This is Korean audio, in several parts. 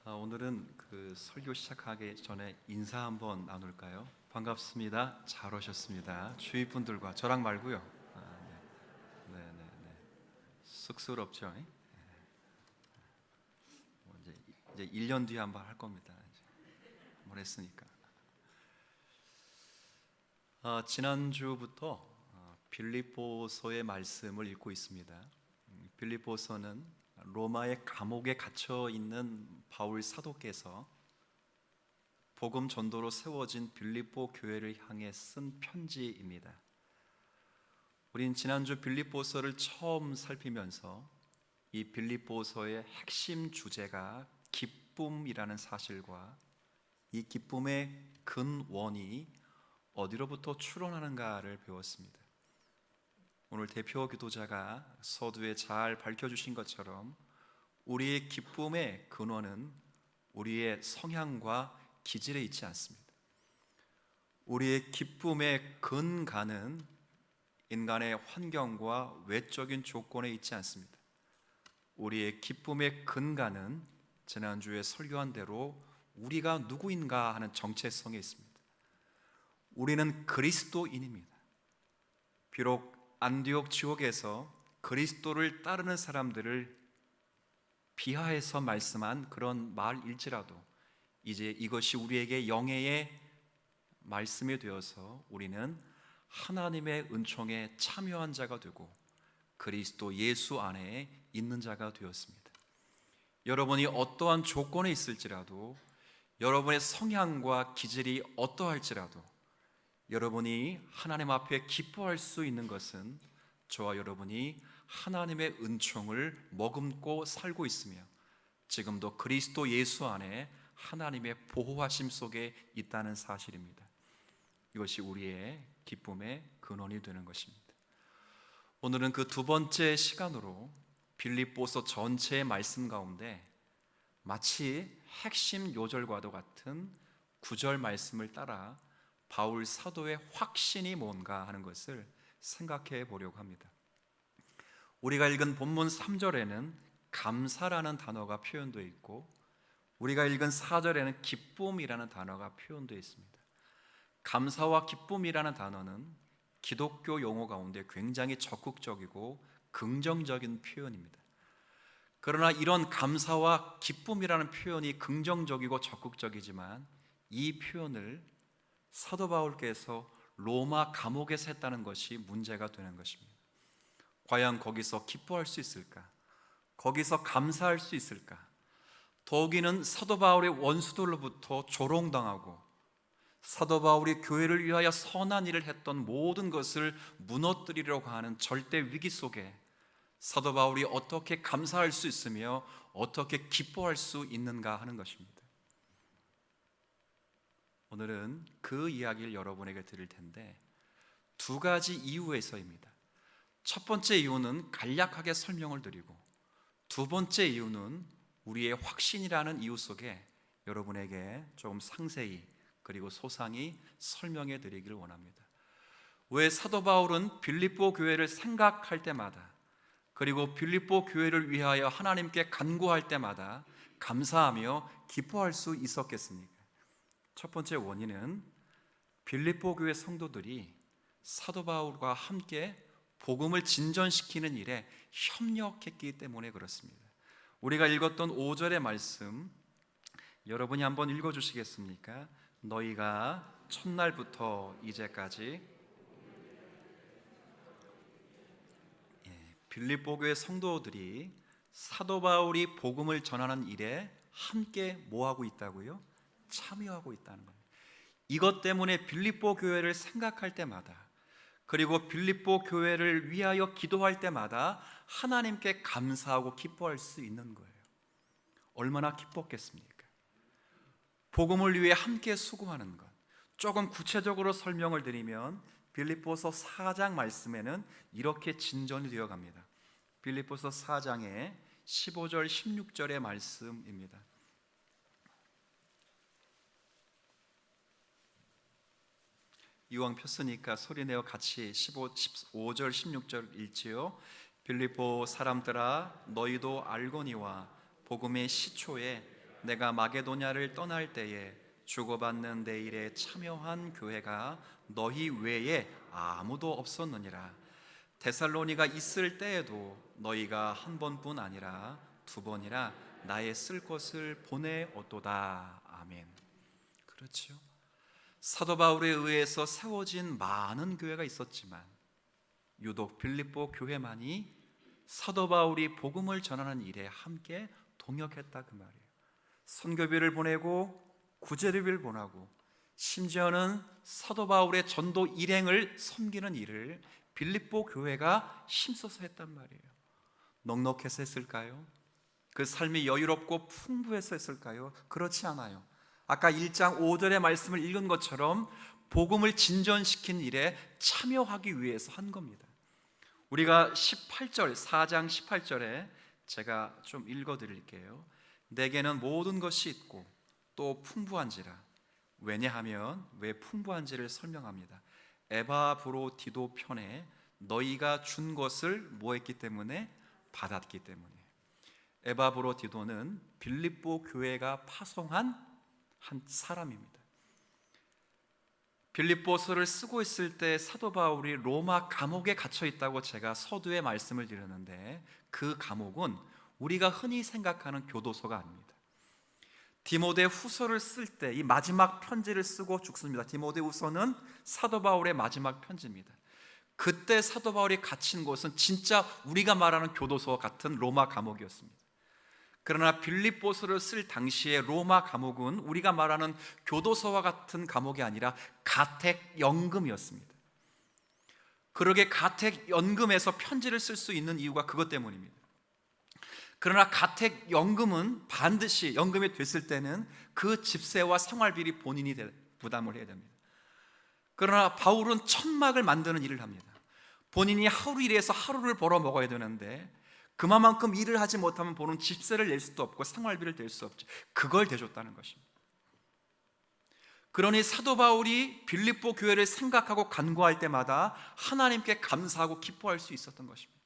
오늘은 그 설교 시작하기 전에 인사 한번 나눌까요? 반갑습니다. 잘 오셨습니다. 주위 분들과 저랑 말고요. 네, 네, 네, 네. 쑥스럽죠? 이제 1년 뒤에 한번 할 겁니다. 이제 한번 했으니까. 지난주부터 빌립보서의 말씀을 읽고 있습니다. 빌립보서는 로마의 감옥에 갇혀 있는 바울 사도께서 복음 전도로 세워진 빌립보 교회를 향해 쓴 편지입니다. 우린 지난주 빌립보서를 처음 살피면서 이 빌립보서의 핵심 주제가 기쁨이라는 사실과 이 기쁨의 근원이 어디로부터 출현하는가를 배웠습니다. 오늘 대표 기도자가 서두에 잘 밝혀주신 것처럼 우리의 기쁨의 근원은 우리의 성향과 기질에 있지 않습니다. 우리의 기쁨의 근간은 인간의 환경과 외적인 조건에 있지 않습니다. 우리의 기쁨의 근간은 지난주에 설교한 대로 우리가 누구인가 하는 정체성에 있습니다. 우리는 그리스도인입니다. 비록 안디옥 지옥에서 그리스도를 따르는 사람들을 비하해서 말씀한 그런 말일지라도 이제 이것이 우리에게 영예의 말씀이 되어서 우리는 하나님의 은총에 참여한 자가 되고 그리스도 예수 안에 있는 자가 되었습니다. 여러분이 어떠한 조건에 있을지라도, 여러분의 성향과 기질이 어떠할지라도 여러분이 하나님 앞에 기뻐할 수 있는 것은 저와 여러분이 하나님의 은총을 머금고 살고 있으며 지금도 그리스도 예수 안에 하나님의 보호하심 속에 있다는 사실입니다. 이것이 우리의 기쁨의 근원이 되는 것입니다. 오늘은 그 두 번째 시간으로 빌립보서 전체의 말씀 가운데 마치 핵심 요절과도 같은 9절 말씀을 따라 바울 사도의 확신이 뭔가 하는 것을 생각해 보려고 합니다. 우리가 읽은 본문 3절에는 감사라는 단어가 표현되어 있고 우리가 읽은 4절에는 기쁨이라는 단어가 표현되어 있습니다. 감사와 기쁨이라는 단어는 기독교 용어 가운데 굉장히 적극적이고 긍정적인 표현입니다. 그러나 이런 감사와 기쁨이라는 표현이 긍정적이고 적극적이지만 이 표현을 사도 바울께서 로마 감옥에서 했다는 것이 문제가 되는 것입니다. 과연 거기서 기뻐할 수 있을까? 거기서 감사할 수 있을까? 더욱이는 사도 바울의 원수들로부터 조롱당하고 사도 바울이 교회를 위하여 선한 일을 했던 모든 것을 무너뜨리려고 하는 절대 위기 속에 사도 바울이 어떻게 감사할 수 있으며 어떻게 기뻐할 수 있는가 하는 것입니다. 오늘은 그 이야기를 여러분에게 드릴 텐데 두 가지 이유에서입니다. 첫 번째 이유는 간략하게 설명을 드리고 두 번째 이유는 우리의 확신이라는 이유 속에 여러분에게 조금 상세히 그리고 소상히 설명해 드리기를 원합니다. 왜 사도 바울은 빌립보 교회를 생각할 때마다 그리고 빌립보 교회를 위하여 하나님께 간구할 때마다 감사하며 기뻐할 수 있었겠습니까? 첫 번째 원인은 빌립보 교회 성도들이 사도 바울과 함께 복음을 진전시키는 일에 협력했기 때문에 그렇습니다. 우리가 읽었던 5절의 말씀 여러분이 한번 읽어주시겠습니까? 너희가 첫날부터 이제까지 빌립보 교회 성도들이 사도 바울이 복음을 전하는 일에 함께 뭐하고 있다고요? 참여하고 있다는 겁니다. 이것 때문에 빌립보 교회를 생각할 때마다 그리고 빌립보 교회를 위하여 기도할 때마다 하나님께 감사하고 기뻐할 수 있는 거예요. 얼마나 기뻤겠습니까? 복음을 위해 함께 수고하는 것. 조금 구체적으로 설명을 드리면 빌립보서 4장 말씀에는 이렇게 진전이 되어 갑니다. 빌립보서 4장의 15절 16절의 말씀입니다. 이왕 폈으니까 소리내어 같이 15절 16절 읽지요. 빌립보 사람들아 너희도 알거니와 복음의 시초에 내가 마게도냐를 떠날 때에 주고받는 내 일에 참여한 교회가 너희 외에 아무도 없었느니라. 데살로니가 있을 때에도 너희가 한 번뿐 아니라 두 번이나 나의 쓸 것을 보내었도다. 아멘. 그렇죠. 사도 바울에 의해서 세워진 많은 교회가 있었지만 유독 빌립보 교회만이 사도 바울이 복음을 전하는 일에 함께 동역했다 그 말이에요. 선교비를 보내고 구제료비를 보내고 심지어는 사도 바울의 전도 일행을 섬기는 일을 빌립보 교회가 힘써서 했단 말이에요. 넉넉해서 했을까요? 그 삶이 여유롭고 풍부해서 했을까요? 그렇지 않아요. 아까 1장 5절의 말씀을 읽은 것처럼 복음을 진전시킨 일에 참여하기 위해서 한 겁니다. 우리가 18절, 4장 18절에 제가 좀 읽어드릴게요. 내게는 모든 것이 있고 또 풍부한지라. 왜냐하면 왜 풍부한지를 설명합니다. 에바브로디도 편에 너희가 준 것을 뭐했기 때문에? 받았기 때문에. 에바브로디도는 빌립보 교회가 파송한 한 사람입니다. 빌립보서를 쓰고 있을 때 사도 바울이 로마 감옥에 갇혀 있다고 제가 서두에 말씀을 드렸는데 그 감옥은 우리가 흔히 생각하는 교도소가 아닙니다. 디모데 후서를 쓸 때 이 마지막 편지를 쓰고 죽습니다. 디모데 후서는 사도 바울의 마지막 편지입니다. 그때 사도 바울이 갇힌 곳은 진짜 우리가 말하는 교도소 같은 로마 감옥이었습니다. 그러나 빌립보서를 쓸 당시에 로마 감옥은 우리가 말하는 교도소와 같은 감옥이 아니라 가택연금이었습니다. 그러게 가택연금에서 편지를 쓸 수 있는 이유가 그것 때문입니다. 그러나 가택연금은 반드시 연금이 됐을 때는 그 집세와 생활비를 본인이 부담을 해야 됩니다. 그러나 바울은 천막을 만드는 일을 합니다. 본인이 하루 일해서 하루를 벌어 먹어야 되는데 그만큼 일을 하지 못하면 본인 집세를 낼 수도 없고 생활비를 낼 수 없죠. 그걸 대줬다는 것입니다. 그러니 사도 바울이 빌립보 교회를 생각하고 간구할 때마다 하나님께 감사하고 기뻐할 수 있었던 것입니다.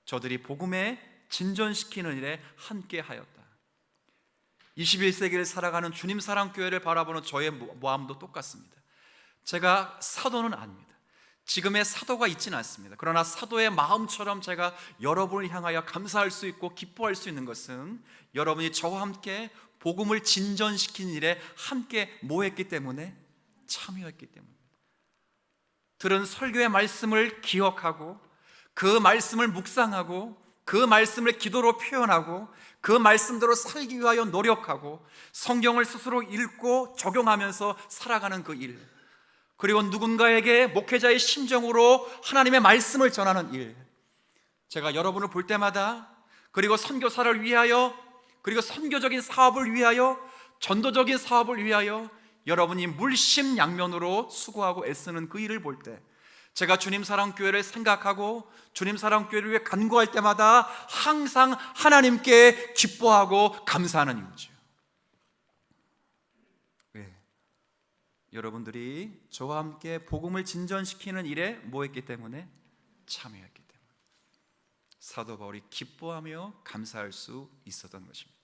저들이 복음에 진전시키는 일에 함께 하였다. 21세기를 살아가는 주님 사랑 교회를 바라보는 저의 마음도 똑같습니다. 제가 사도는 아닙니다. 지금의 사도가 있지는 않습니다. 그러나 사도의 마음처럼 제가 여러분을 향하여 감사할 수 있고 기뻐할 수 있는 것은 여러분이 저와 함께 복음을 진전시키는 일에 함께 모였기 때문에, 참여했기 때문입니다. 들은 설교의 말씀을 기억하고 그 말씀을 묵상하고 그 말씀을 기도로 표현하고 그 말씀대로 살기 위하여 노력하고 성경을 스스로 읽고 적용하면서 살아가는 그 일, 그리고 누군가에게 목회자의 심정으로 하나님의 말씀을 전하는 일, 제가 여러분을 볼 때마다, 그리고 선교사를 위하여, 그리고 선교적인 사업을 위하여, 전도적인 사업을 위하여 여러분이 물심양면으로 수고하고 애쓰는 그 일을 볼 때 제가 주님 사랑교회를 생각하고 주님 사랑교회를 위해 간구할 때마다 항상 하나님께 기뻐하고 감사하는 이유죠. 왜? 여러분들이 저와 함께 복음을 진전시키는 일에 뭐했기 때문에? 참여했기 때문에. 사도 바울이 기뻐하며 감사할 수 있었던 것입니다.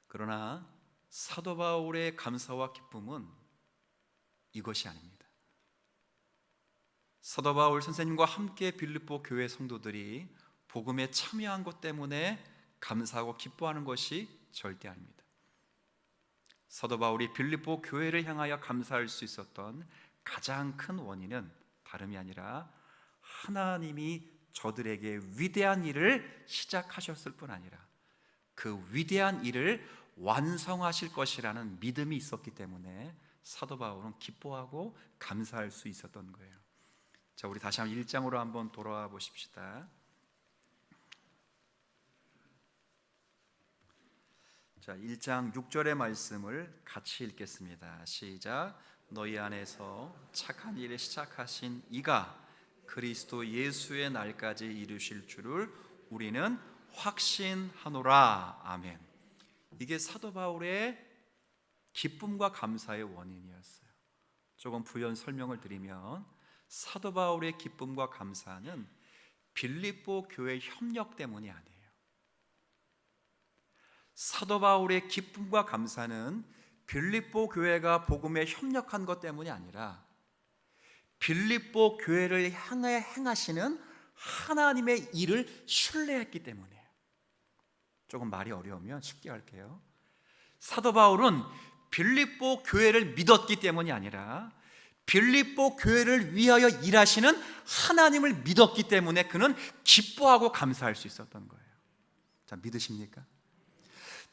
그러나 사도 바울의 감사와 기쁨은 이것이 아닙니다. 사도 바울 선생님과 함께 빌립보 교회 성도들이 복음에 참여한 것 때문에 감사하고 기뻐하는 것이 절대 아닙니다. 사도 바울이 빌립보 교회를 향하여 감사할 수 있었던 가장 큰 원인은 다름이 아니라 하나님이 저들에게 위대한 일을 시작하셨을 뿐 아니라 그 위대한 일을 완성하실 것이라는 믿음이 있었기 때문에 사도 바울은 기뻐하고 감사할 수 있었던 거예요. 자, 우리 다시 한번 1장으로 한번 돌아와 보십시다. 자, 1장 6절의 말씀을 같이 읽겠습니다. 시작. 너희 안에서 착한 일을 시작하신 이가 그리스도 예수의 날까지 이루실 줄을 우리는 확신하노라. 아멘. 이게 사도 바울의 기쁨과 감사의 원인이었어요. 조금 부연 설명을 드리면 사도 바울의 기쁨과 감사는 빌립보 교회 협력 때문이 아니에요. 사도 바울의 기쁨과 감사는 빌립보 교회가 복음에 협력한 것 때문이 아니라 빌립보 교회를 향해 행하시는 하나님의 일을 신뢰했기 때문이에요. 조금 말이 어려우면 쉽게 할게요. 사도 바울은 빌립보 교회를 믿었기 때문이 아니라 빌립보 교회를 위하여 일하시는 하나님을 믿었기 때문에 그는 기뻐하고 감사할 수 있었던 거예요. 자, 믿으십니까?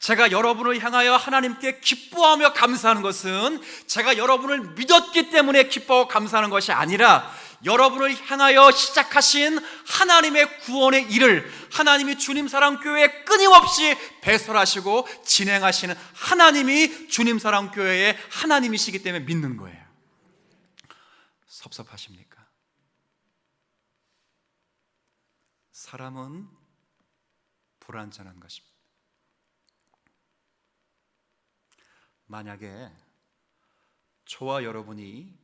제가 여러분을 향하여 하나님께 기뻐하며 감사하는 것은 제가 여러분을 믿었기 때문에 기뻐하고 감사하는 것이 아니라 여러분을 향하여 시작하신 하나님의 구원의 일을 하나님이 주님 사랑 교회에 끊임없이 배설하시고 진행하시는 하나님이 주님 사랑 교회의 하나님이시기 때문에 믿는 거예요. 섭섭하십니까? 사람은 불완전한 것입니다. 만약에 저와 여러분이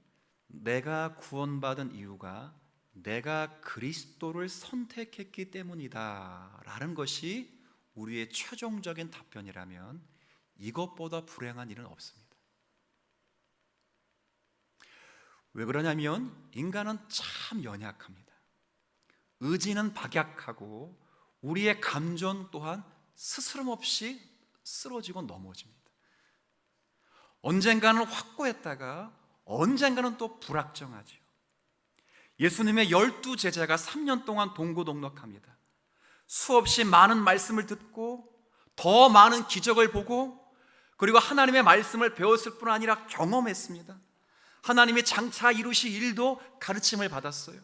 내가 구원받은 이유가 내가 그리스도를 선택했기 때문이다 라는 것이 우리의 최종적인 답변이라면 이것보다 불행한 일은 없습니다. 왜 그러냐면 인간은 참 연약합니다. 의지는 박약하고 우리의 감정 또한 스스럼 없이 쓰러지고 넘어집니다. 언젠가는 확고했다가 언젠가는 또 불확정하죠. 예수님의 12 제자가 3년 동안 동고동락합니다. 수없이 많은 말씀을 듣고 더 많은 기적을 보고 그리고 하나님의 말씀을 배웠을 뿐 아니라 경험했습니다. 하나님이 장차 이루실 일도 가르침을 받았어요.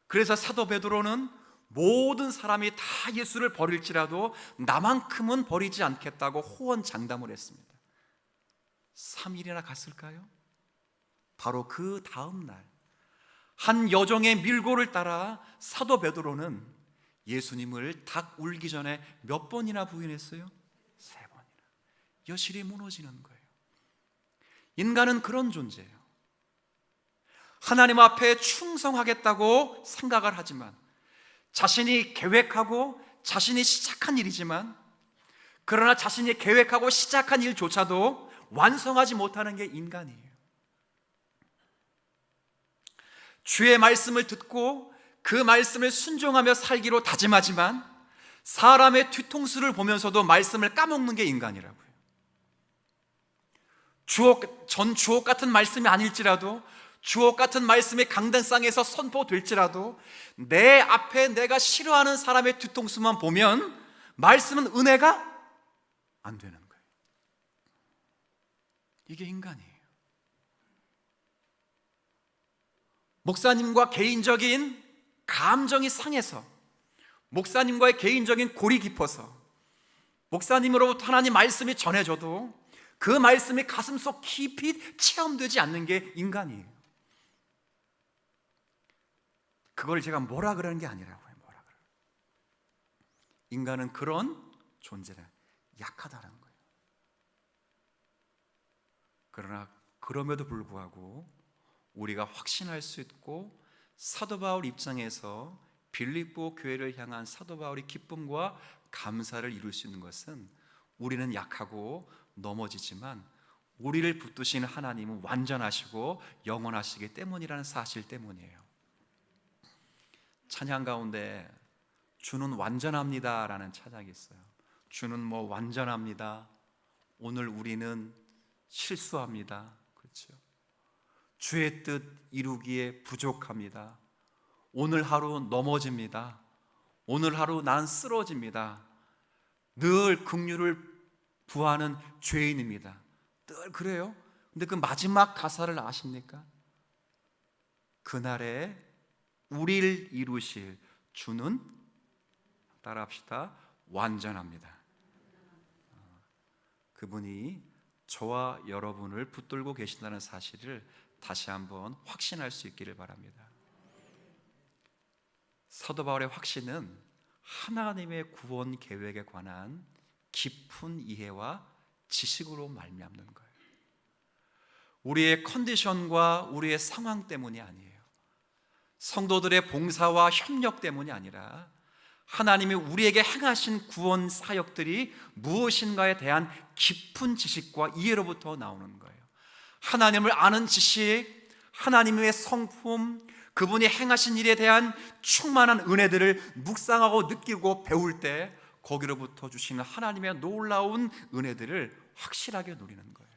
그래서 사도 베드로는 모든 사람이 다 예수를 버릴지라도 나만큼은 버리지 않겠다고 호언장담을 했습니다. 3일이나 갔을까요? 바로 그 다음 날 한 여종의 밀고를 따라 사도 베드로는 예수님을 닭 울기 전에 몇 번이나 부인했어요? 3번이나. 여실히 무너지는 거예요. 인간은 그런 존재예요. 하나님 앞에 충성하겠다고 생각을 하지만 자신이 계획하고 자신이 시작한 일이지만 그러나 자신이 계획하고 시작한 일조차도 완성하지 못하는 게 인간이에요. 주의 말씀을 듣고 그 말씀을 순종하며 살기로 다짐하지만 사람의 뒤통수를 보면서도 말씀을 까먹는 게 인간이라고요. 주옥 같은 말씀이 아닐지라도 주옥 같은 말씀이 강단상에서 선포될지라도 내 앞에 내가 싫어하는 사람의 뒤통수만 보면 말씀은 은혜가 안 되는 거예요. 이게 인간이에요. 목사님과 개인적인 감정이 상해서 목사님과의 개인적인 골이 깊어서 목사님으로부터 하나님 말씀이 전해져도 그 말씀이 가슴속 깊이 체험되지 않는 게 인간이에요. 그걸 제가 뭐라 그러는 게 아니라고요. 인간은 그런 존재라, 약하다는 거예요. 그러나 그럼에도 불구하고 우리가 확신할 수 있고 사도 바울 입장에서 빌립보 교회를 향한 사도 바울의 기쁨과 감사를 이룰 수 있는 것은 우리는 약하고 넘어지지만 우리를 붙드시는 하나님은 완전하시고 영원하시기 때문이라는 사실 때문이에요. 찬양 가운데 주는 완전합니다 라는 찬양이 있어요. 주는 뭐 완전합니다. 오늘 우리는 실수합니다. 그렇죠? 주의 뜻 이루기에 부족합니다. 오늘 하루 넘어집니다. 오늘 하루 난 쓰러집니다. 늘 긍휼을 부하는 죄인입니다. 늘 그래요. 근데 그 마지막 가사를 아십니까? 그날에 우리를 이루실 주는 따라합시다. 완전합니다. 그분이 저와 여러분을 붙들고 계신다는 사실을 다시 한번 확신할 수 있기를 바랍니다. 사도 바울의 확신은 하나님의 구원 계획에 관한 깊은 이해와 지식으로 말미암는 거예요. 우리의 컨디션과 우리의 상황 때문이 아니에요. 성도들의 봉사와 협력 때문이 아니라 하나님이 우리에게 행하신 구원 사역들이 무엇인가에 대한 깊은 지식과 이해로부터 나오는 거예요. 하나님을 아는 지식, 하나님의 성품, 그분이 행하신 일에 대한 충만한 은혜들을 묵상하고 느끼고 배울 때 거기로부터 주시는 하나님의 놀라운 은혜들을 확실하게 누리는 거예요.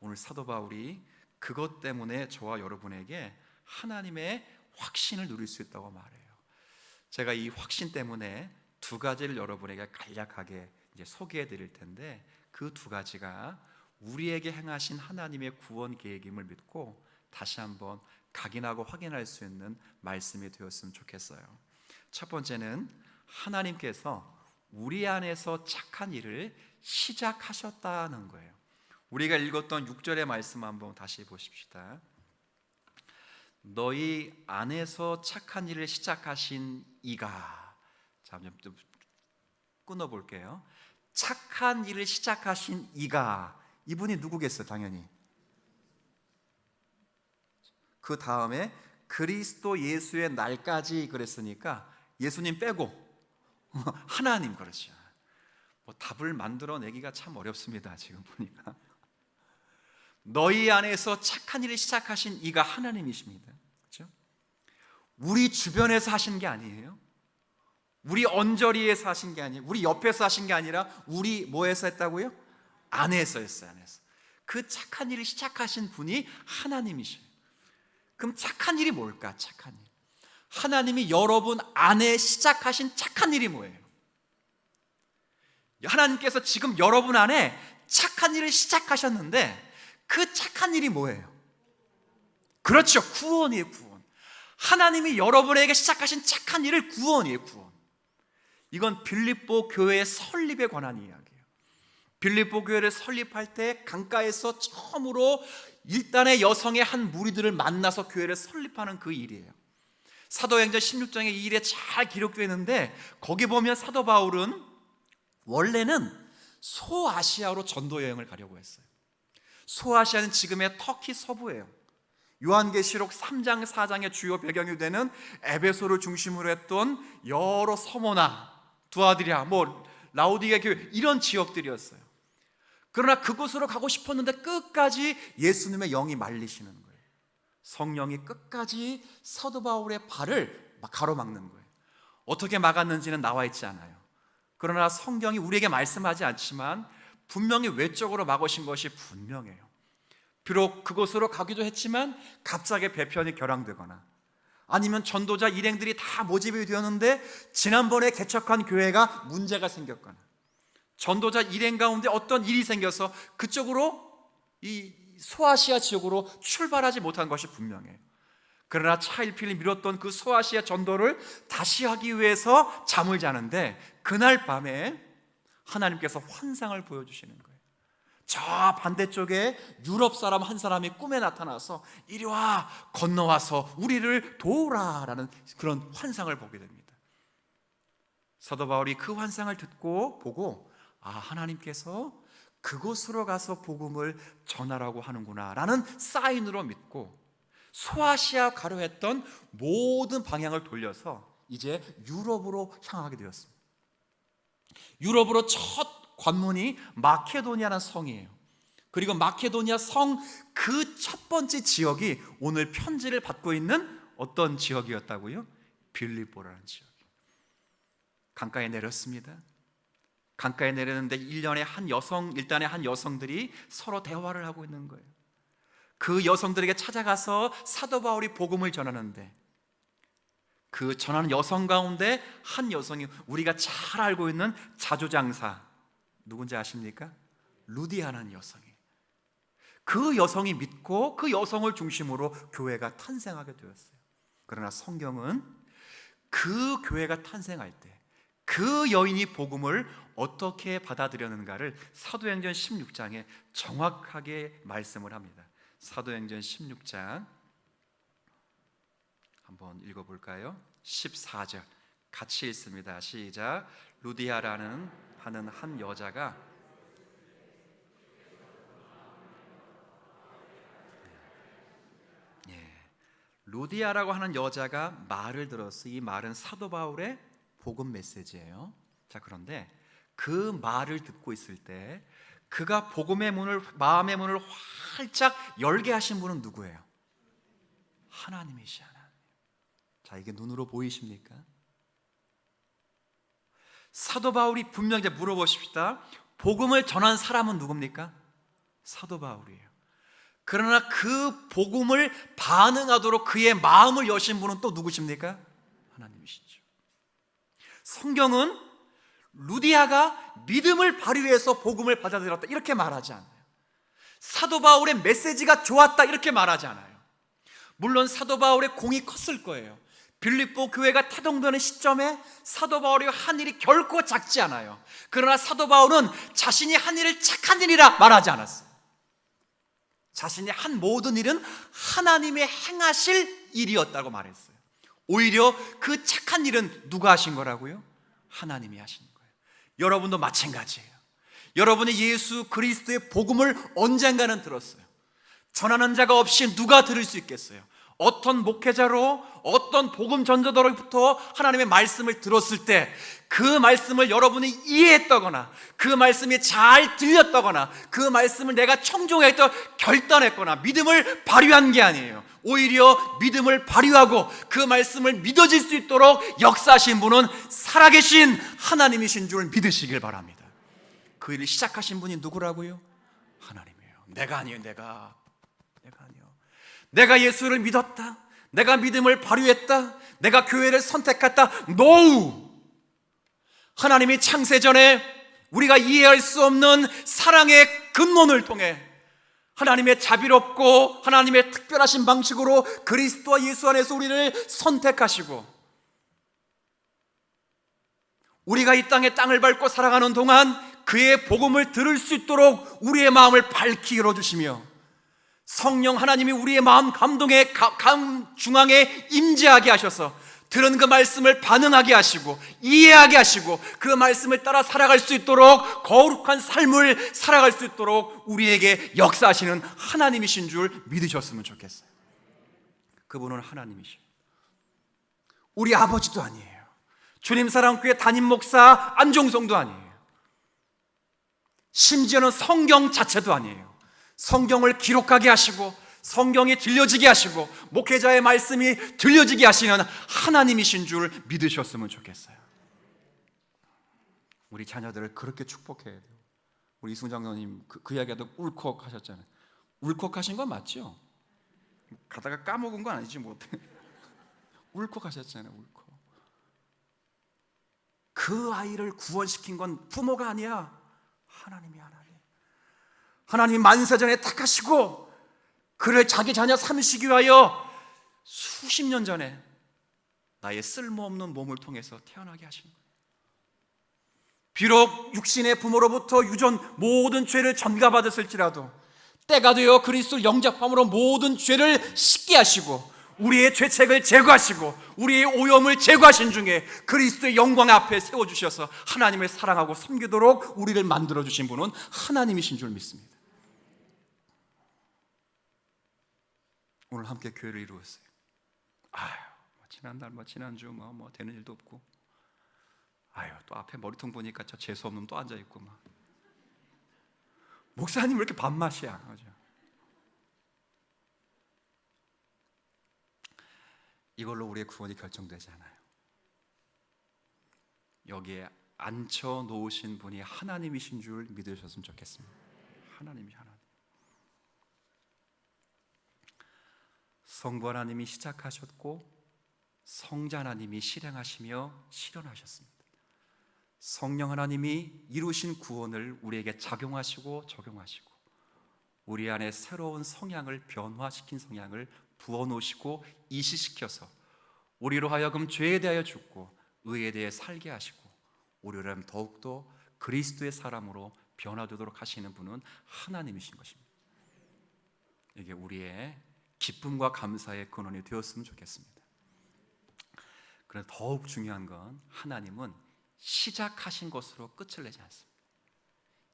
오늘 사도 바울이 그것 때문에 저와 여러분에게 하나님의 확신을 누릴 수 있다고 말해요. 제가 이 확신 때문에 두 가지를 여러분에게 간략하게 이제 소개해 드릴 텐데, 그 두 가지가 우리에게 행하신 하나님의 구원 계획임을 믿고 다시 한번 각인하고 확인할 수 있는 말씀이 되었으면 좋겠어요. 첫 번째는 하나님께서 우리 안에서 착한 일을 시작하셨다는 거예요. 우리가 읽었던 6절의 말씀 한번 다시 보십시다. 너희 안에서 착한 일을 시작하신 이가, 잠깐 좀 끊어볼게요. 착한 일을 시작하신 이가, 이분이 누구겠어요? 당연히 그 다음에 그리스도 예수의 날까지 그랬으니까 예수님 빼고 하나님, 그렇죠. 뭐 답을 만들어내기가 참 어렵습니다. 지금 보니까 너희 안에서 착한 일을 시작하신 이가 하나님이십니다. 그렇죠? 우리 주변에서 하신 게 아니에요. 우리 언저리에서 하신 게 아니에요. 우리 옆에서 하신 게 아니라 우리 뭐에서 했다고요? 안에서 했어요. 안에서. 그 착한 일을 시작하신 분이 하나님이셔요. 그럼 착한 일이 뭘까? 착한 일. 하나님이 여러분 안에 시작하신 착한 일이 뭐예요? 하나님께서 지금 여러분 안에 착한 일을 시작하셨는데 그 착한 일이 뭐예요? 그렇죠, 구원이에요. 구원. 하나님이 여러분에게 시작하신 착한 일을 구원이에요. 구원. 이건 빌립보 교회의 설립에 관한 이야기예요. 빌립보 교회를 설립할 때 강가에서 처음으로 일단의 여성의 한 무리들을 만나서 교회를 설립하는 그 일이에요. 사도행전 16장에 이 일에 잘 기록되어 있는데, 거기 보면 사도 바울은 원래는 소아시아로 전도 여행을 가려고 했어요. 소아시아는 지금의 터키 서부예요. 요한계시록 3장 4장의 주요 배경이 되는 에베소를 중심으로 했던 여러 서모나, 두아드리아, 라우디게 교회, 이런 지역들이었어요. 그러나 그곳으로 가고 싶었는데 끝까지 예수님의 영이 말리시는 거예요. 성령이 끝까지 사도 바울의 발을 가로막는 거예요. 어떻게 막았는지는 나와 있지 않아요. 그러나 성경이 우리에게 말씀하지 않지만 분명히 외적으로 막으신 것이 분명해요. 비록 그곳으로 가기도 했지만 갑자기 배편이 결항되거나 아니면 전도자 일행들이 다 모집이 되었는데 지난번에 개척한 교회가 문제가 생겼거나 전도자 일행 가운데 어떤 일이 생겨서 그쪽으로, 이 소아시아 지역으로 출발하지 못한 것이 분명해요. 그러나 차일피일 미뤘던 그 소아시아 전도를 다시 하기 위해서 잠을 자는데 그날 밤에 하나님께서 환상을 보여주시는 거예요. 저 반대쪽에 유럽 사람 한 사람이 꿈에 나타나서 이리 와, 건너와서 우리를 도우라라는 그런 환상을 보게 됩니다. 사도 바울이 그 환상을 보고 하나님께서 그곳으로 가서 복음을 전하라고 하는구나 라는 사인으로 믿고 소아시아 가려 했던 모든 방향을 돌려서 이제 유럽으로 향하게 되었습니다. 유럽으로 첫 관문이 마케도니아라는 성이에요. 그리고 마케도니아 성 그 첫 번째 지역이 오늘 편지를 받고 있는 어떤 지역이었다고요? 빌립보라는 지역. 강가에 내렸습니다. 강가에 내렸는데 일단의 한 여성들이 서로 대화를 하고 있는 거예요. 그 여성들에게 찾아가서 사도 바울이 복음을 전하는데 그 전하는 여성 가운데 한 여성이 우리가 잘 알고 있는 자조장사, 누군지 아십니까? 루디아라는 여성이. 그 여성이 믿고 그 여성을 중심으로 교회가 탄생하게 되었어요. 그러나 성경은 그 교회가 탄생할 때 그 여인이 복음을 어떻게 받아들였는가를 사도행전 16장에 정확하게 말씀을 합니다. 사도행전 16장 한번 읽어볼까요? 14절 같이 읽습니다. 시작. 루디아라는 하는 한 여자가 루디아라고 하는 여자가 말을 들었어. 이 말은 사도 바울의 복음 메시지예요. 자, 그런데 그 말을 듣고 있을 때 그가 복음의 문을, 마음의 문을 활짝 열게 하신 분은 누구예요? 하나님이시. 하나님. 자, 이게 눈으로 보이십니까? 사도 바울이 분명히 이제 물어보십시다. 복음을 전한 사람은 누굽니까? 사도 바울이에요. 그러나 그 복음을 반응하도록 그의 마음을 여신 분은 또 누구십니까? 하나님이시죠. 성경은 루디아가 믿음을 발휘해서 복음을 받아들였다 이렇게 말하지 않아요. 사도 바울의 메시지가 좋았다 이렇게 말하지 않아요. 물론 사도 바울의 공이 컸을 거예요. 빌립보 교회가 타동되는 시점에 사도 바울이 한 일이 결코 작지 않아요. 그러나 사도 바울은 자신이 한 일을 착한 일이라 말하지 않았어요. 자신이 한 모든 일은 하나님의 행하실 일이었다고 말했어요. 오히려 그 착한 일은 누가 하신 거라고요? 하나님이 하신 거예요. 여러분도 마찬가지예요. 여러분이 예수 그리스도의 복음을 언젠가는 들었어요. 전하는 자가 없이 누가 들을 수 있겠어요? 어떤 목회자로, 어떤 복음 전도자로부터 하나님의 말씀을 들었을 때 그 말씀을 여러분이 이해했다거나 그 말씀이 잘 들렸다거나 그 말씀을 내가 청종했다 결단했거나 믿음을 발휘한 게 아니에요. 오히려 믿음을 발휘하고 그 말씀을 믿어질 수 있도록 역사하신 분은 살아계신 하나님이신 줄 믿으시길 바랍니다. 그 일을 시작하신 분이 누구라고요? 하나님이에요. 내가 아니에요. 내가 아니에요. 내가 예수를 믿었다, 내가 믿음을 발휘했다, 내가 교회를 선택했다. No! 하나님이 창세전에 우리가 이해할 수 없는 사랑의 근원을 통해 하나님의 자비롭고 하나님의 특별하신 방식으로 그리스도와 예수 안에서 우리를 선택하시고 우리가 이 땅을 밟고 살아가는 동안 그의 복음을 들을 수 있도록 우리의 마음을 밝히 열어주시며 성령 하나님이 우리의 마음 감동의 중앙에 임재하게 하셔서 들은 그 말씀을 반응하게 하시고 이해하게 하시고 그 말씀을 따라 살아갈 수 있도록 거룩한 삶을 살아갈 수 있도록 우리에게 역사하시는 하나님이신 줄 믿으셨으면 좋겠어요. 그분은 하나님이시죠. 우리 아버지도 아니에요. 주님 사랑교회 담임 목사 안종성도 아니에요. 심지어는 성경 자체도 아니에요. 성경을 기록하게 하시고 성경이 들려지게 하시고 목회자의 말씀이 들려지게 하시는 하나님이신 줄 믿으셨으면 좋겠어요. 우리 자녀들을 그렇게 축복해야 돼요. 우리 이승 장로님 그 이야기도 울컥 하셨잖아요. 울컥 하신 건 맞죠? 가다가 까먹은 건 아니지 뭐. 울컥 하셨잖아요. 울컥. 그 아이를 구원시킨 건 부모가 아니야. 하나님이 하나님 만세전에 택하시고 그를 자기 자녀 삼으시기 위하여 수십 년 전에 나의 쓸모없는 몸을 통해서 태어나게 하신 거예요. 비록 육신의 부모로부터 유전 모든 죄를 전가받았을지라도 때가 되어 그리스도를 영접함으로 모든 죄를 씻게 하시고 우리의 죄책을 제거하시고 우리의 오염을 제거하신 중에 그리스도의 영광 앞에 세워주셔서 하나님을 사랑하고 섬기도록 우리를 만들어주신 분은 하나님이신 줄 믿습니다. 오늘 함께 교회를 이루었어요. 지난달 지난주 뭐 되는 일도 없고 또 앞에 머리통 보니까 저 재수없는 또 앉아있고 막 목사님 왜 이렇게 밥맛이야. 그죠? 이걸로 우리의 구원이 결정되지 않아요. 여기에 앉혀 놓으신 분이 하나님이신 줄 믿으셨으면 좋겠습니다. 하나님. 성부 하나님이 시작하셨고 성자 하나님이 실행하시며 실현하셨습니다. 성령 하나님이 이루신 구원을 우리에게 작용하시고 적용하시고 우리 안에 새로운 성향을 변화시킨 성향을 부어놓으시고 이시시켜서 우리로 하여금 죄에 대하여 죽고 의에 대해 살게 하시고 우리를 더욱더 그리스도의 사람으로 변화되도록 하시는 분은 하나님이신 것입니다. 이게 우리의 기쁨과 감사의 근원이 되었으면 좋겠습니다. 그런데 더욱 중요한 건 하나님은 시작하신 것으로 끝을 내지 않습니다.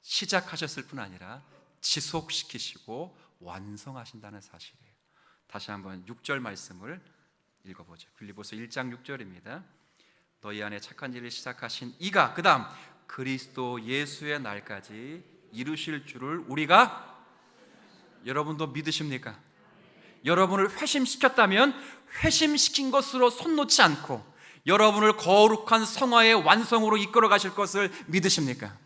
시작하셨을 뿐 아니라 지속시키시고 완성하신다는 사실이에요. 다시 한번 6절 말씀을 읽어보죠. 빌립보서 1장 6절입니다. 너희 안에 착한 일을 시작하신 이가 그 다음 그리스도 예수의 날까지 이루실 줄을 우리가, 여러분도 믿으십니까? 여러분을 회심시켰다면 회심시킨 것으로 손 놓지 않고 여러분을 거룩한 성화의 완성으로 이끌어 가실 것을 믿으십니까?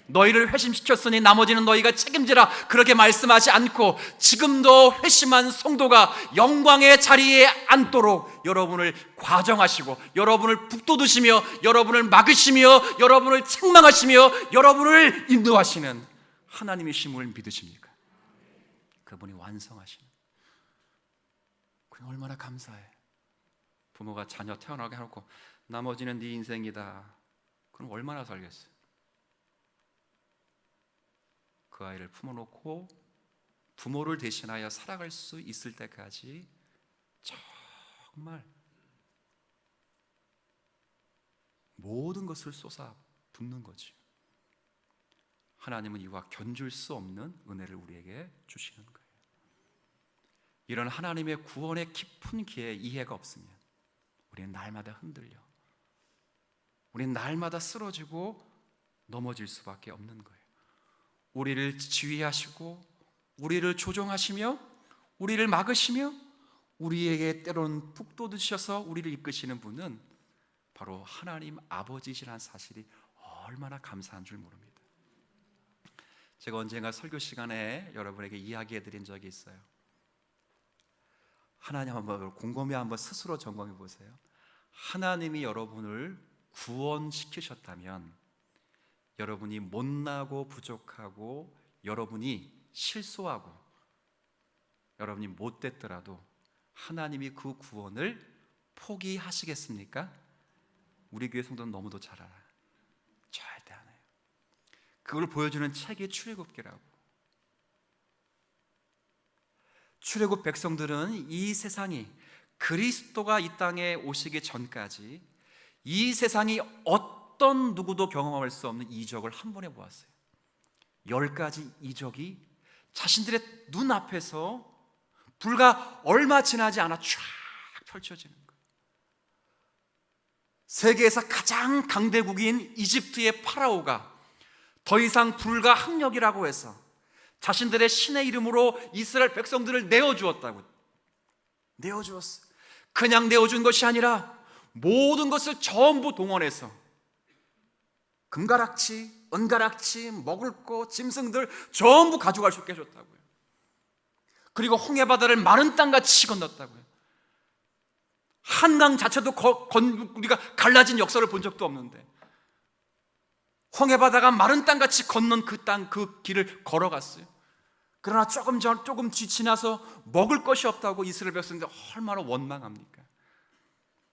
너희를 회심시켰으니 나머지는 너희가 책임지라, 그렇게 말씀하지 않고 지금도 회심한 성도가 영광의 자리에 앉도록 여러분을 과정하시고 여러분을 북돋우시며 여러분을 막으시며 여러분을 책망하시며 여러분을 인도하시는 하나님이심을 믿으십니까? 그분이 완성하시는, 그게 얼마나 감사해. 부모가 자녀 태어나게 해놓고 나머지는 네 인생이다, 그럼 얼마나 살겠어요? 그 아이를 품어놓고 부모를 대신하여 살아갈 수 있을 때까지 정말 모든 것을 쏟아 붓는 거지. 하나님은 이와 견줄 수 없는 은혜를 우리에게 주시는 거예요. 이런 하나님의 구원의 깊은 기에 이해가 없으면 우리는 날마다 흔들려, 우리는 날마다 쓰러지고 넘어질 수밖에 없는 거예요. 우리를 지휘하시고 우리를 조종하시며 우리를 막으시며 우리에게 때로는 북돋으셔서 우리를 이끄시는 분은 바로 하나님 아버지시라는 사실이 얼마나 감사한 줄 모릅니다. 제가 언젠가 설교 시간에 여러분에게 이야기해 드린 적이 있어요. 하나님 한번 곰곰이 한번 스스로 점검해 보세요. 하나님이 여러분을 구원시키셨다면 여러분이 못나고 부족하고 여러분이 실수하고 여러분이 못됐더라도 하나님이 그 구원을 포기하시겠습니까? 우리 교회 성도는 너무도 잘 알아요. 절대 안 해요. 그걸 보여주는 책이 출애굽기라고. 출애굽 백성들은 이 세상이, 그리스도가 이 땅에 오시기 전까지 이 세상이 어떤 누구도 경험할 수 없는 이적을 한 번에 보았어요. 10가지 이적이 자신들의 눈앞에서 불과 얼마 지나지 않아 쫙 펼쳐지는 거예요. 세계에서 가장 강대국인 이집트의 파라오가 더 이상 불가항력이라고 해서 자신들의 신의 이름으로 이스라엘 백성들을 내어주었다고. 내어주었어요. 그냥 내어준 것이 아니라 모든 것을 전부 동원해서 금가락지, 은가락지, 먹을 거, 짐승들 전부 가져갈 수 있게 해줬다고요. 그리고 홍해바다를 마른 땅같이 건넜다고요. 한강 자체도 우리가 갈라진 역사를 본 적도 없는데 홍해바다가 마른 땅같이 건넌 그 땅, 그 길을 걸어갔어요. 그러나 조금 지나서 먹을 것이 없다고 이스라엘 백성들 얼마나 원망합니까?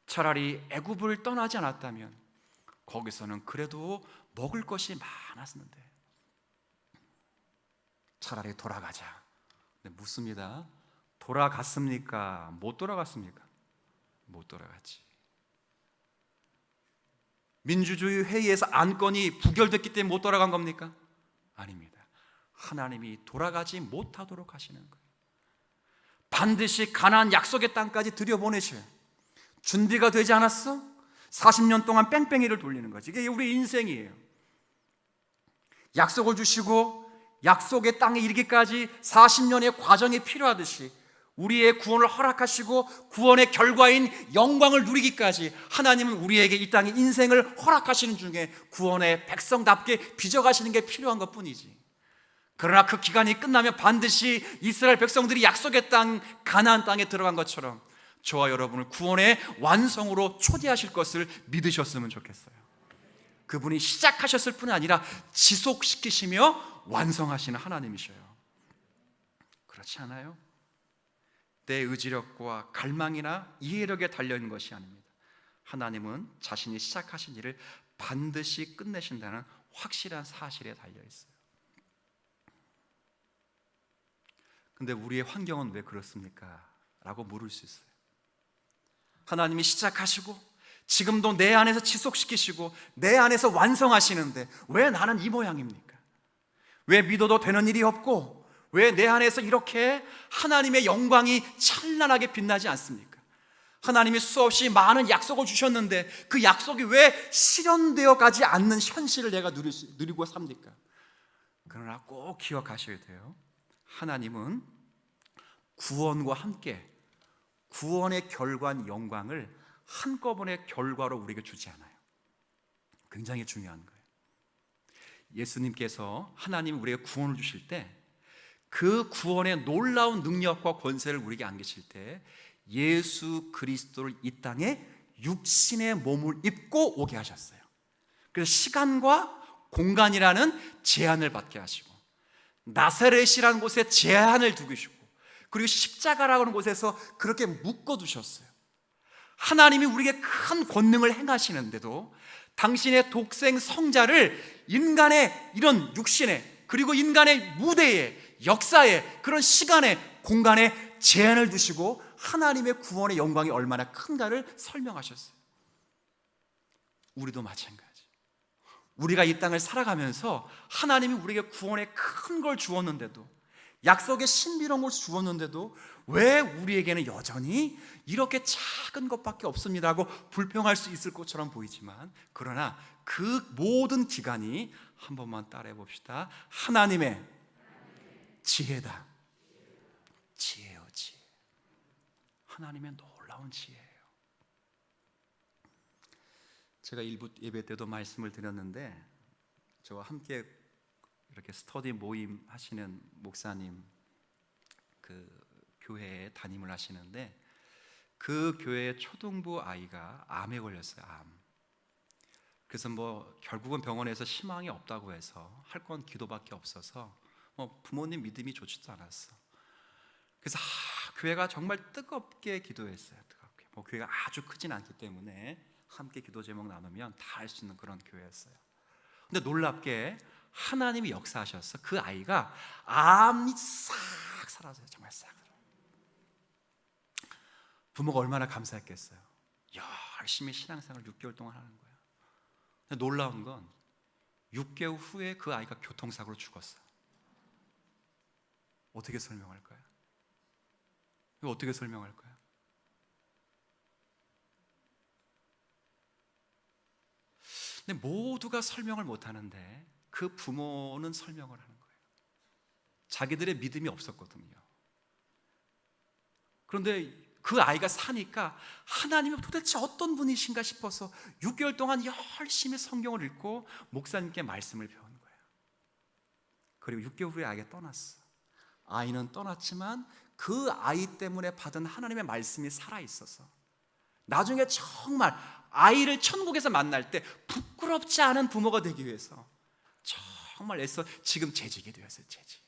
차라리 애굽을 떠나지 않았다면 거기서는 그래도 먹을 것이 많았는데 차라리 돌아가자. 근데 묻습니다. 돌아갔습니까? 못 돌아갔습니까? 못 돌아갔지. 민주주의 회의에서 안건이 부결됐기 때문에 못 돌아간 겁니까? 아닙니다. 하나님이 돌아가지 못하도록 하시는 거예요. 반드시 가나안 약속의 땅까지 들여보내셔요. 준비가 되지 않았어? 40년 동안 뺑뺑이를 돌리는 거지. 이게 우리 인생이에요. 약속을 주시고 약속의 땅에 이르기까지 40년의 과정이 필요하듯이 우리의 구원을 허락하시고 구원의 결과인 영광을 누리기까지 하나님은 우리에게 이 땅의 인생을 허락하시는 중에 구원의 백성답게 빚어가시는 게 필요한 것뿐이지. 그러나 그 기간이 끝나면 반드시 이스라엘 백성들이 약속의 땅 가나안 땅에 들어간 것처럼 저와 여러분을 구원의 완성으로 초대하실 것을 믿으셨으면 좋겠어요. 그분이 시작하셨을 뿐 아니라 지속시키시며 완성하시는 하나님이셔요. 그렇지 않아요? 내 의지력과 갈망이나 이해력에 달려있는 것이 아닙니다. 하나님은 자신이 시작하신 일을 반드시 끝내신다는 확실한 사실에 달려있어요. 근데 우리의 환경은 왜 그렇습니까? 라고 물을 수 있어요. 하나님이 시작하시고 지금도 내 안에서 지속시키시고 내 안에서 완성하시는데 왜 나는 이 모양입니까? 왜 믿어도 되는 일이 없고 왜 내 안에서 이렇게 하나님의 영광이 찬란하게 빛나지 않습니까? 하나님이 수없이 많은 약속을 주셨는데 그 약속이 왜 실현되어 가지 않는 현실을 내가 누리고 삽니까? 그러나 꼭 기억하셔야 돼요. 하나님은 구원과 함께 구원의 결과인 영광을 한꺼번에 결과로 우리에게 주지 않아요. 굉장히 중요한 거예요. 예수님께서 하나님 우리에게 구원을 주실 때 그 구원의 놀라운 능력과 권세를 우리에게 안기실 때 예수 그리스도를 이 땅에 육신의 몸을 입고 오게 하셨어요. 그래서 시간과 공간이라는 제한을 받게 하시고 나사렛이라는 곳에 제한을 두시고 그리고 십자가라는 곳에서 그렇게 묶어두셨어요. 하나님이 우리에게 큰 권능을 행하시는데도 당신의 독생 성자를 인간의 이런 육신에 그리고 인간의 무대에 역사에 그런 시간에 공간에 제한을 두시고 하나님의 구원의 영광이 얼마나 큰가를 설명하셨어요. 우리도 마찬가지. 우리가 이 땅을 살아가면서 하나님이 우리에게 구원의 큰 걸 주었는데도 약속의 신비로운 걸 주었는데도 왜 우리에게는 여전히 이렇게 작은 것밖에 없습니다 하고 불평할 수 있을 것처럼 보이지만 그러나 그 모든 기간이 한 번만 따라해 봅시다. 하나님의 지혜다. 지혜요, 지혜. 하나님의 놀라운 지혜예요. 제가 일부 예배 때도 말씀을 드렸는데 저와 함께 이렇게 스터디 모임 하시는 목사님 그 교회에 담임을 하시는데 그 교회의 초등부 아이가 암에 걸렸어요. 암. 그래서 결국은 병원에서 희망이 없다고 해서 할 건 기도밖에 없어서 부모님 믿음이 좋지도 않았어. 그래서 교회가 정말 뜨겁게 기도했어요. 뜨겁게. 교회가 아주 크진 않기 때문에 함께 기도 제목 나누면 다 할 수 있는 그런 교회였어요. 근데 놀랍게 하나님이 역사하셔서 그 아이가 암이 싹 사라져요. 정말 싹. 부모가 얼마나 감사했겠어요. 열심히 신앙생활 6개월 동안 하는 거예요. 근데 놀라운 건 6개월 후에 그 아이가 교통사고로 죽었어요. 어떻게 설명할까요? 이거 어떻게 설명할까요? 근데 모두가 설명을 못하는데 그 부모는 설명을 하는 거예요. 자기들의 믿음이 없었거든요. 그런데 그 아이가 사니까 하나님이 도대체 어떤 분이신가 싶어서 6개월 동안 열심히 성경을 읽고 목사님께 말씀을 배운 거예요. 그리고 6개월 후에 아이가 떠났어. 아이는 떠났지만 그 아이 때문에 받은 하나님의 말씀이 살아있어서 나중에 정말 아이를 천국에서 만날 때 부끄럽지 않은 부모가 되기 위해서 정말 애써 지금 재직이 되었어요. 재직.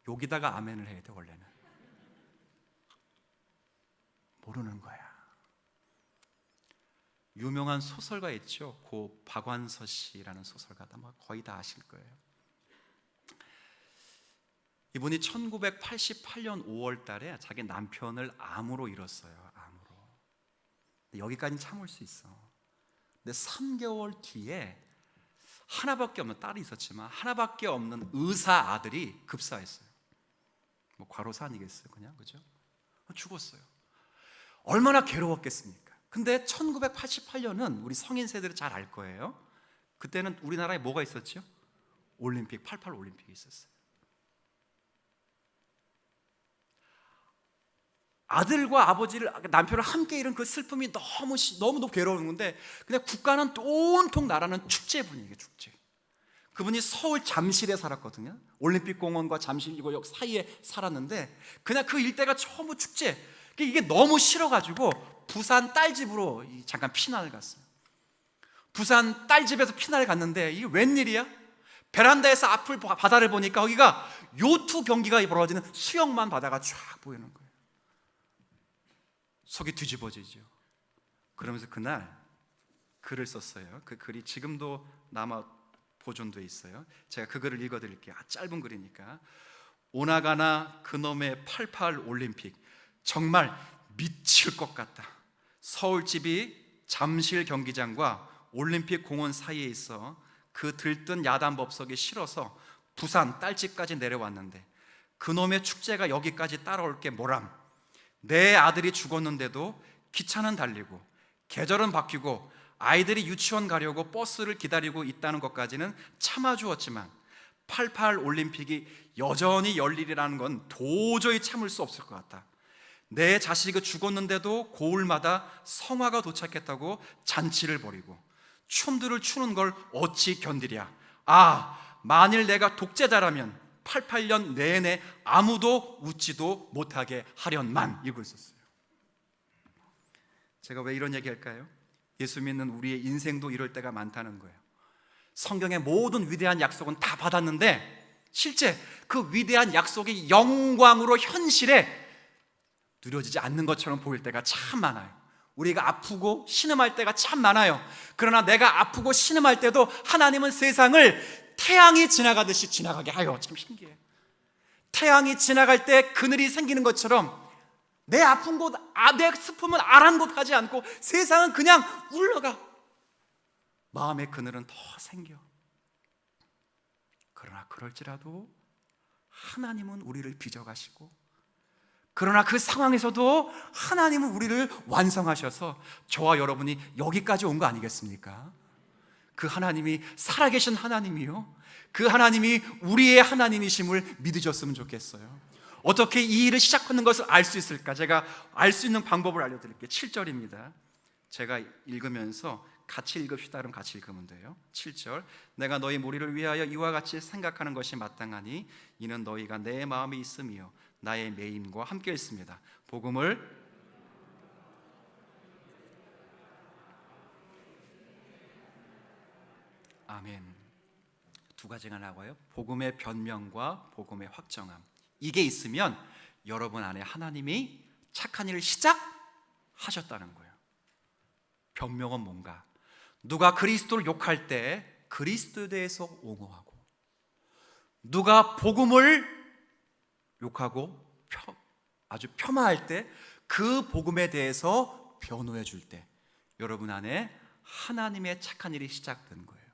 여기다가 아멘을 해야 돼. 원래는 모르는 거야. 유명한 소설가 있죠. 고 박완서 씨라는 소설가 아마 거의 다 아실 거예요. 이분이 1988년 5월 달에 자기 남편을 암으로 잃었어요. 암으로. 여기까지는 참을 수 있어. 근데 3개월 뒤에 하나밖에 없는 딸이 있었지만 하나밖에 없는 의사 아들이 급사했어요. 과로사 아니겠어요, 그냥 그죠? 죽었어요. 얼마나 괴로웠겠습니까? 근데 1988년은 우리 성인 세대들이 잘 알 거예요. 그때는 우리나라에 뭐가 있었죠? 올림픽, 88 올림픽이 있었어요. 아들과 아버지를 남편을 함께 잃은 그 슬픔이 너무 괴로운 건데 근데 국가는 온통 나라는 축제 분위기예요. 축제. 그분이 서울 잠실에 살았거든요. 올림픽 공원과 잠실역 사이에 살았는데 그냥 그 일대가 전부 축제. 이게 너무 싫어가지고 부산 딸집으로 잠깐 피난을 갔어요. 부산 딸집에서 피난을 갔는데 이게 웬일이야? 베란다에서 앞을 바다를 보니까 거기가 요트 경기가 벌어지는 수영만 바다가 쫙 보이는 거예요. 속이 뒤집어지죠. 그러면서 그날 글을 썼어요. 그 글이 지금도 남아 보존돼 있어요. 제가 그 글을 읽어드릴게요. 짧은 글이니까. 오나가나 그놈의 88 올림픽 정말 미칠 것 같다. 서울집이 잠실 경기장과 올림픽 공원 사이에 있어 그 들뜬 야단 법석이 싫어서 부산 딸집까지 내려왔는데 그놈의 축제가 여기까지 따라올 게 뭐람. 내 아들이 죽었는데도 기차는 달리고 계절은 바뀌고 아이들이 유치원 가려고 버스를 기다리고 있다는 것까지는 참아주었지만 88 올림픽이 여전히 열리리라는 건 도저히 참을 수 없을 것 같다. 내 자식이 죽었는데도 고을마다 성화가 도착했다고 잔치를 벌이고 춤들을 추는 걸 어찌 견디랴. 만일 내가 독재자라면 88년 내내 아무도 웃지도 못하게 하련만. 이러고 있었어요. 제가 왜 이런 얘기 할까요? 예수 믿는 우리의 인생도 이럴 때가 많다는 거예요. 성경의 모든 위대한 약속은 다 받았는데 실제 그 위대한 약속이 영광으로 현실에 누려지지 않는 것처럼 보일 때가 참 많아요. 우리가 아프고 신음할 때가 참 많아요. 그러나 내가 아프고 신음할 때도 하나님은 세상을 태양이 지나가듯이 지나가게 하여. 참 신기해요. 태양이 지나갈 때 그늘이 생기는 것처럼 내 아픈 곳, 내 슬픔은 아랑곳하지 않고 세상은 그냥 울러가. 마음의 그늘은 더 생겨. 그러나 그럴지라도 하나님은 우리를 빚어가시고, 그러나 그 상황에서도 하나님은 우리를 완성하셔서 저와 여러분이 여기까지 온 거 아니겠습니까? 그 하나님이 살아계신 하나님이요, 그 하나님이 우리의 하나님이심을 믿으셨으면 좋겠어요. 어떻게 이 일을 시작하는 것을 알 수 있을까? 제가 알 수 있는 방법을 알려드릴게요. 7절입니다. 제가 읽으면서 같이 읽읍시다. 그럼 같이 읽으면 돼요. 7절. 내가 너희 무리를 위하여 이와 같이 생각하는 것이 마땅하니 이는 너희가 내 마음에 있음이요 나의 매임과 함께 있습니다. 복음을 아멘. 두 가지가 나와요. 복음의 변명과 복음의 확정함. 이게 있으면 여러분 안에 하나님이 착한 일을 시작하셨다는 거예요. 변명은 뭔가? 누가 그리스도를 욕할 때 그리스도에 대해서 옹호하고, 누가 복음을 욕하고 아주 폄하할 때 그 복음에 대해서 변호해 줄 때 여러분 안에 하나님의 착한 일이 시작된 거예요.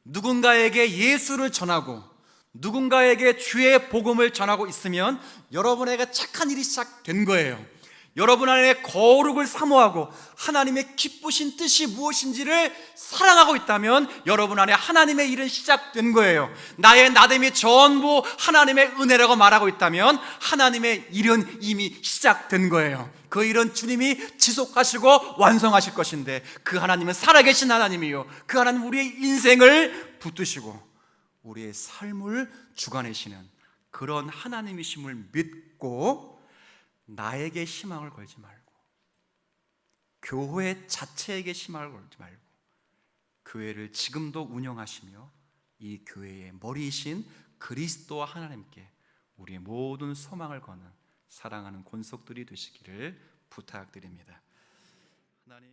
누군가에게 예수를 전하고 누군가에게 주의 복음을 전하고 있으면 여러분에게 착한 일이 시작된 거예요. 여러분 안에 거룩을 사모하고 하나님의 기쁘신 뜻이 무엇인지를 사랑하고 있다면 여러분 안에 하나님의 일은 시작된 거예요. 나의 나됨이 전부 하나님의 은혜라고 말하고 있다면 하나님의 일은 이미 시작된 거예요. 그 일은 주님이 지속하시고 완성하실 것인데, 그 하나님은 살아계신 하나님이요, 그 하나님은 우리의 인생을 붙드시고 우리의 삶을 주관하시는 그런 하나님이심을 믿고 나에게 희망을 걸지 말고, 교회 자체에게 희망을 걸지 말고, 교회를 지금도 운영하시며 이 교회의 머리이신 그리스도와 하나님께 우리의 모든 소망을 거는 사랑하는 권속들이 되시기를 부탁드립니다. 하나님.